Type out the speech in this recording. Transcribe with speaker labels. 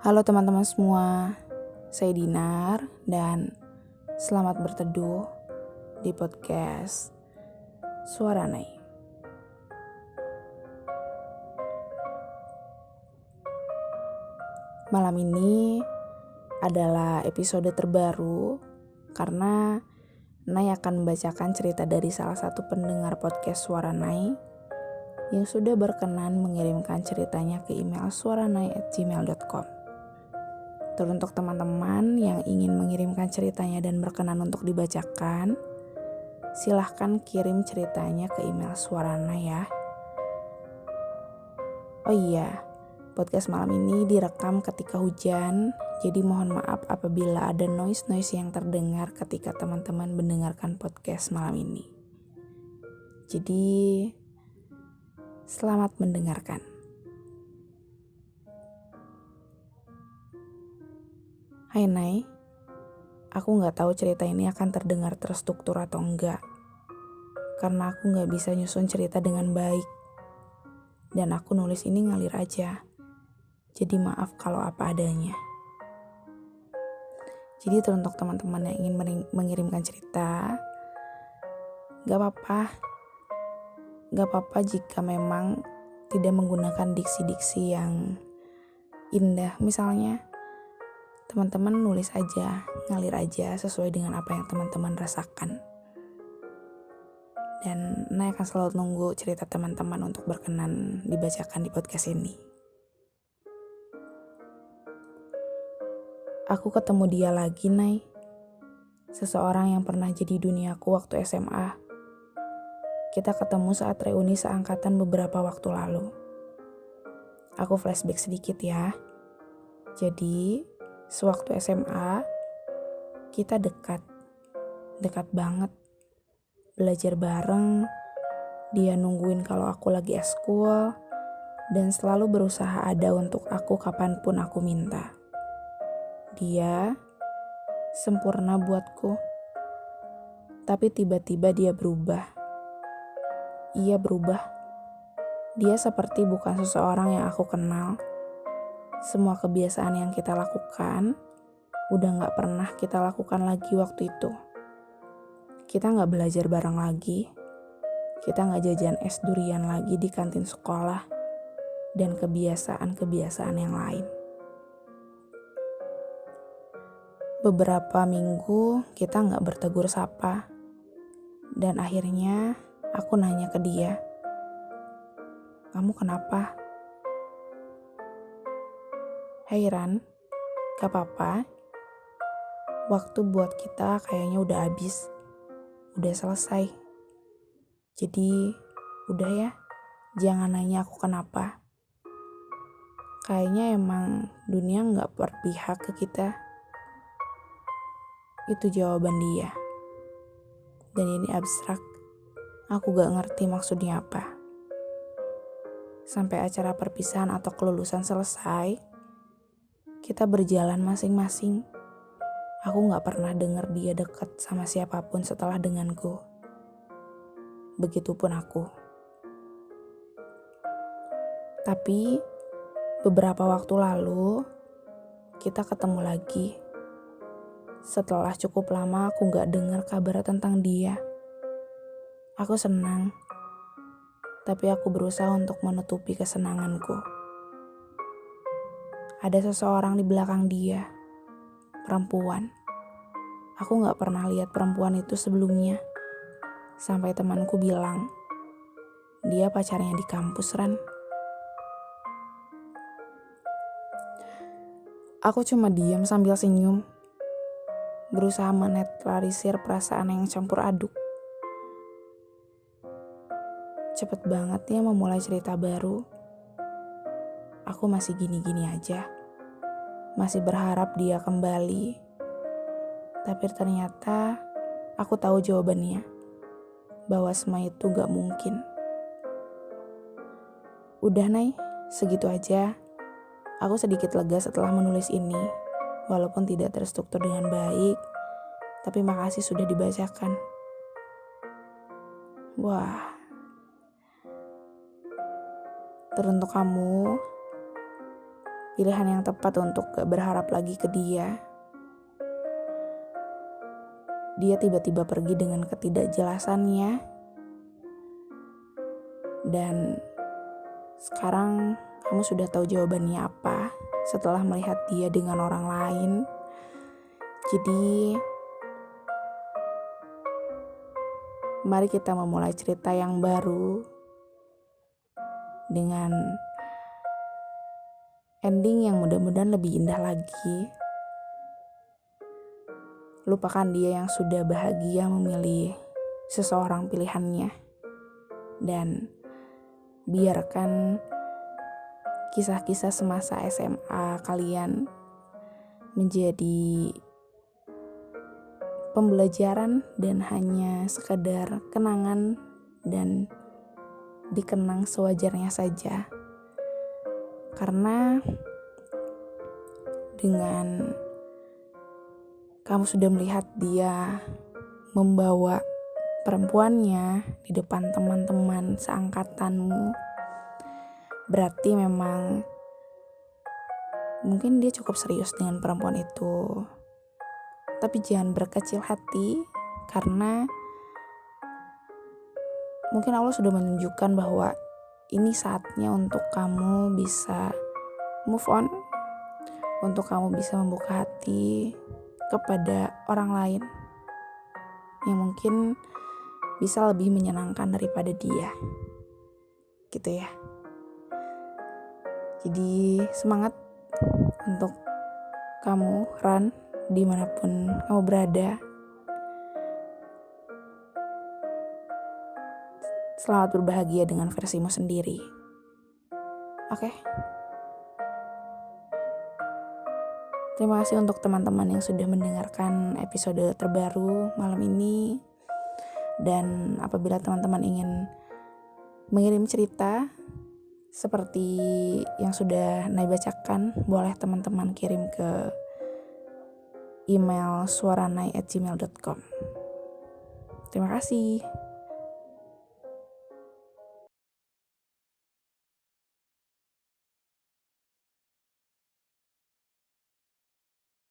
Speaker 1: Halo teman-teman semua, saya Dinar dan selamat berteduh di podcast Suara Nai. Malam ini adalah episode terbaru karena Nai akan membacakan cerita dari salah satu pendengar podcast Suara Nai yang sudah berkenan mengirimkan ceritanya ke email suaranai@gmail.com. Teruntuk teman-teman yang ingin mengirimkan ceritanya dan berkenan untuk dibacakan, silahkan kirim ceritanya ke email Suaranai ya. Oh iya, podcast malam ini direkam ketika hujan, jadi mohon maaf apabila ada noise-noise yang terdengar ketika teman-teman mendengarkan podcast malam ini. Jadi, selamat mendengarkan. Hai Nai, aku gak tahu cerita ini akan terdengar terstruktur atau enggak, karena aku gak bisa nyusun cerita dengan baik. Dan aku nulis ini ngalir aja, jadi maaf kalau apa adanya. Jadi teruntuk teman-teman yang ingin mengirimkan cerita, gak apa-apa jika memang tidak menggunakan diksi-diksi yang indah. Misalnya, teman-teman nulis aja, ngalir aja sesuai dengan apa yang teman-teman rasakan. Dan Nai akan selalu nunggu cerita teman-teman untuk berkenan dibacakan di podcast ini. Aku ketemu dia lagi, Nai. Seseorang yang pernah jadi duniaku waktu SMA. Kita ketemu saat reuni seangkatan beberapa waktu lalu. Aku flashback sedikit ya. Jadi, sewaktu SMA, kita dekat banget. Belajar bareng, dia nungguin kalau aku lagi eskul, dan selalu berusaha ada untuk aku kapanpun aku minta. Dia sempurna buatku, tapi tiba-tiba dia berubah. Ia berubah. Dia seperti bukan seseorang yang aku kenal. Semua kebiasaan yang kita lakukan, udah gak pernah kita lakukan lagi waktu itu. Kita gak belajar bareng lagi. Kita gak jajan es durian lagi di kantin sekolah. Dan kebiasaan-kebiasaan yang lain. Beberapa minggu kita gak bertegur sapa. Dan akhirnya aku nanya ke dia, "Kamu kenapa?" "Hai Ran, gak apa-apa. Waktu buat kita kayaknya udah habis. Udah selesai. Jadi udah ya, jangan nanya aku kenapa. Kayaknya emang dunia gak berpihak ke kita." Itu jawaban dia. Dan ini abstrak. Aku gak ngerti maksudnya apa. Sampai acara perpisahan atau kelulusan selesai, kita berjalan masing-masing. Aku gak pernah dengar dia dekat sama siapapun setelah denganku. Begitupun aku. Tapi beberapa waktu lalu, kita ketemu lagi. Setelah cukup lama aku gak dengar kabar tentang dia. Aku senang, tapi aku berusaha untuk menutupi kesenanganku. Ada seseorang di belakang dia, perempuan. Aku gak pernah lihat perempuan itu sebelumnya. Sampai temanku bilang, dia pacarnya di kampus, Ran. Aku cuma diam sambil senyum, berusaha menetralisir perasaan yang campur aduk. Cepet banget ya memulai cerita baru. Aku masih gini-gini aja. Masih berharap dia kembali. Tapi ternyata aku tahu jawabannya. Bahwa semua itu gak mungkin. Udah Nai, segitu aja. Aku sedikit lega setelah menulis ini. Walaupun tidak terstruktur dengan baik. Tapi makasih sudah dibacakan. Wah. Teruntuk kamu, pilihan yang tepat untuk gak berharap lagi ke dia. Dia tiba-tiba pergi dengan ketidakjelasannya. Dan sekarang kamu sudah tahu jawabannya apa setelah melihat dia dengan orang lain. Jadi mari kita memulai cerita yang baru dengan ending yang mudah-mudahan lebih indah lagi. Lupakan dia yang sudah bahagia memilih seseorang pilihannya. Dan biarkan kisah-kisah semasa SMA kalian menjadi pembelajaran dan hanya sekedar kenangan dan dikenang sewajarnya saja. Karena dengan kamu sudah melihat dia membawa perempuannya di depan teman-teman seangkatanmu, berarti memang mungkin dia cukup serius dengan perempuan itu. Tapi jangan berkecil hati, karena mungkin Allah sudah menunjukkan bahwa ini saatnya untuk kamu bisa move on, untuk kamu bisa membuka hati kepada orang lain yang mungkin bisa lebih menyenangkan daripada dia, gitu ya. Jadi semangat untuk kamu, Ran, dimanapun kamu berada. Selamat berbahagia dengan versimu sendiri. Oke. Terima kasih untuk teman-teman yang sudah mendengarkan episode terbaru malam ini. Dan apabila teman-teman ingin mengirim cerita seperti yang sudah Nay bacakan, boleh teman-teman kirim ke email suaranai@gmail.com. Terima kasih.